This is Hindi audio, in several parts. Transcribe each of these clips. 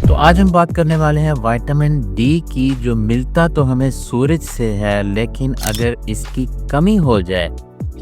तो आज हम बात करने वाले हैं विटामिन डी की, जो मिलता तो हमें सूरज से है, लेकिन अगर इसकी कमी हो जाए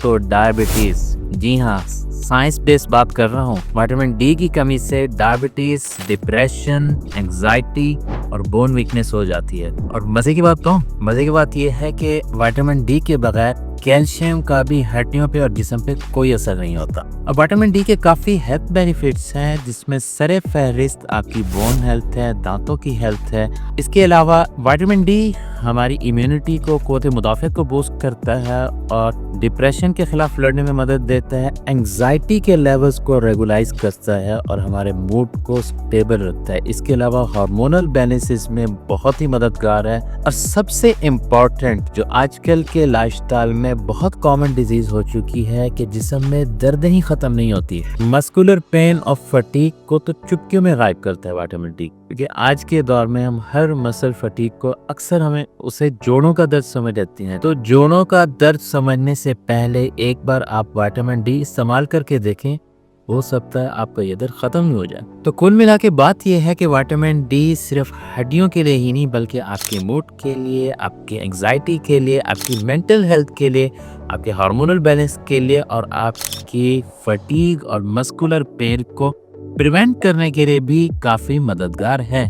तो डायबिटीज। जी हाँ, साइंस बेस्ड बात कर रहा हूँ। विटामिन डी की कमी से डायबिटीज, डिप्रेशन, एंजाइटी और बोन वीकनेस हो जाती है। और मजे की बात कहूँ, मजे की बात यह है कि विटामिन डी के बगैर कैल्शियम का भी हड्डियों पे और जिस्म पे कोई असर नहीं होता। अब विटामिन डी के काफ़ी हेल्थ बेनिफिट्स हैं, जिसमें सरे फहरिस्त आपकी बोन हेल्थ है, दांतों की हेल्थ है। इसके अलावा विटामिन डी हमारी इम्यूनिटी को, क़ुव्वत मुदाफ़त को बूस्ट करता है और डिप्रेशन के खिलाफ लड़ने में मदद देता है, एंग्जाइटी के लेवल्स को रेगुलाइज करता है और हमारे मूड को स्टेबल रखता है। इसके अलावा हार्मोनल बैलेंसेस में बहुत ही मददगार है। और सबसे इम्पॉर्टेंट, जो आजकल के लाइफस्टाइल में बहुत कॉमन डिजीज हो चुकी है कि जिस्म में दर्द ही खत्म नहीं होती, मस्कुलर पेन और फटीग को तो चुटकियों में गायब करता है विटामिन डी। क्योंकि आज के दौर में हम हर मसल फटीग को अक्सर हमें उसे जोड़ों का दर्द समझ लेते हैं। तो जोड़ों का दर्द समझने से पहले एक बार आप विटामिन डी इस्तेमाल करके देखें, हो सकता है आपका ये दर्द खत्म ही हो जाए। तो कुल मिला के बात यह है कि विटामिन डी सिर्फ हड्डियों के लिए ही नहीं, बल्कि आपके मूड के लिए, आपके एंग्जाइटी के लिए, आपकी मेंटल हेल्थ के लिए, आपके हार्मोनल बैलेंस के लिए और आपकी फटीग और मस्कुलर पेन को प्रिवेंट करने के लिए भी काफ़ी मददगार है।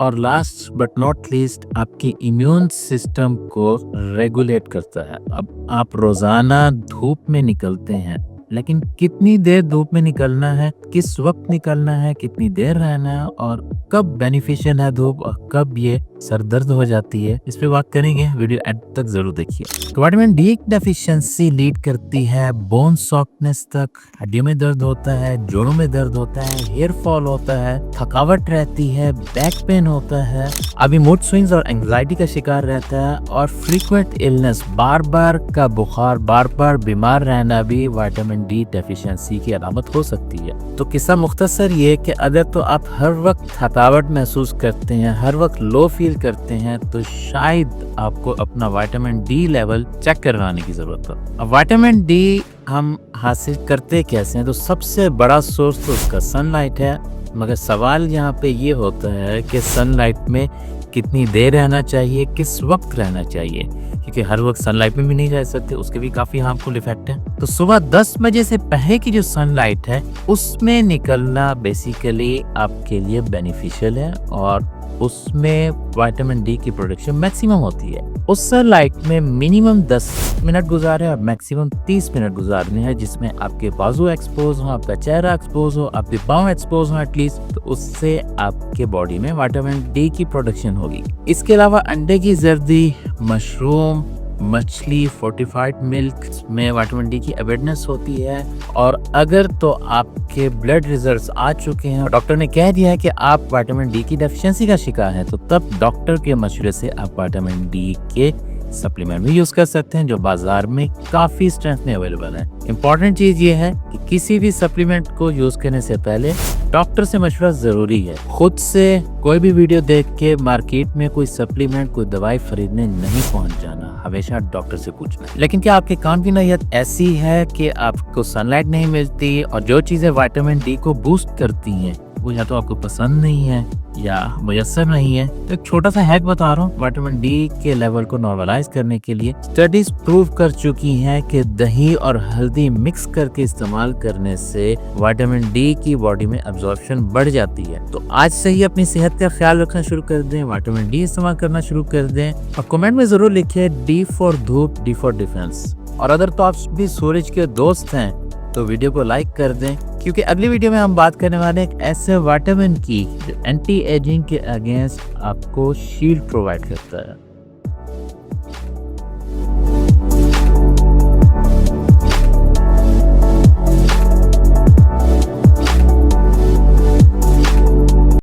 और लास्ट बट नॉट लीस्ट, आपकी इम्यून सिस्टम को रेगुलेट करता है। अब आप रोज़ाना धूप में निकलते हैं, लेकिन कितनी देर धूप में निकलना है, किस वक्त निकलना है, कितनी देर रहना है और कब बेनिफिशियल है धूप और कब ये सर दर्द हो जाती है, इस पे बात करेंगे। वीडियो एंड तक जरूर देखिए। तो विटामिन डी डेफिशिएंसी लीड करती है बोन सॉफ्टनेस तक, हड्डियों में दर्द होता है, जोड़ों में दर्द होता है, हेयर फॉल होता है, थकावट रहती है, बैक पेन होता है, अभी मूड स्विंग्स और एंग्जाइटी का शिकार रहता है और फ्रीक्वेंट इलनेस, बार बार का बुखार, बार बार बीमार रहना भी विटामिन डी डेफिशिएंसी की अलामत हो सकती है। तो किस्सा मुख्तसर ये कि अगर तो आप हर वक्त थकावट महसूस करते हैं, हर वक्त लो फील करते हैं, तो शायद आपको अपना विटामिन डी लेवल चेक करवाने की जरूरत हो। अब विटामिन डी हम हासिल करते कैसे हैं? तो सबसे बड़ा सोर्स तो उसका सनलाइट है, मगर सवाल यहाँ पे ये होता है कि सनलाइट में कितनी देर रहना चाहिए, किस वक्त रहना चाहिए, क्योंकि हर वक्त सनलाइट में भी नहीं रह सकते, उसके भी काफ़ी हार्मफुल इफेक्ट हैं। तो सुबह 10 बजे से पहले की जो सनलाइट है उसमें निकलना बेसिकली आपके लिए बेनिफिशियल है और उसमें विटामिन डी की प्रोडक्शन मैक्सिमम होती है। उस सनलाइट में मिनिमम 10 मिनट गुजारें और मैक्सिमम 30 मिनट गुजारने हैं, जिसमें आपके बाजू एक्सपोज हो, आपका चेहरा एक्सपोज हो, आपके पाँव एक्सपोज हो एटलीस्ट, तो उससे आपके बॉडी में विटामिन डी की प्रोडक्शन होगी। इसके अलावा अंडे की जर्दी, मशरूम, मछली, फोर्टिफाइड मिल्क में विटामिन डी की अवेयरनेस होती है। और अगर तो आपके ब्लड रिजल्ट्स आ चुके हैं और डॉक्टर ने कह दिया है कि आप विटामिन डी की डेफिशिएंसी का शिकार हैं, तो तब डॉक्टर के मशवरे से आप विटामिन डी के सप्लीमेंट भी यूज कर सकते हैं, जो बाजार में काफी स्ट्रेंथ में अवेलेबल है। इंपॉर्टेंट चीज ये है कि किसी भी सप्लीमेंट को यूज करने से पहले डॉक्टर से मशवरा जरूरी है। खुद से कोई भी वीडियो देख के मार्केट में कोई सप्लीमेंट, कोई दवाई खरीदने नहीं पहुंच जाना, हमेशा डॉक्टर से पूछना। लेकिन क्या आपके काम की नैयत ऐसी है कि आपको सनलाइट नहीं मिलती और जो चीजें विटामिन डी को बूस्ट करती हैं वो या तो आपको पसंद नहीं है या मुयस्सर नहीं है? तो एक छोटा सा हैक बता रहा हूँ विटामिन डी के लेवल को नॉर्मलाइज करने के लिए। स्टडीज प्रूव कर चुकी हैं कि दही और हल्दी मिक्स करके इस्तेमाल करने से विटामिन डी की बॉडी में अब्जॉर्प्शन बढ़ जाती है। तो आज से ही अपनी सेहत का ख्याल रखना शुरू कर दें, विटामिन डी इस्तेमाल करना शुरू कर दें और कमेंट में जरूर लिखिए डी फॉर धूप, डी फॉर डिफेंस। और अगर तो आप भी सूरज के दोस्त हैं तो वीडियो को लाइक कर दें, क्योंकि अगली वीडियो में हम बात करने वाले हैं एक ऐसे विटामिन की जो एंटी एजिंग के अगेंस्ट आपको शील्ड प्रोवाइड करता है।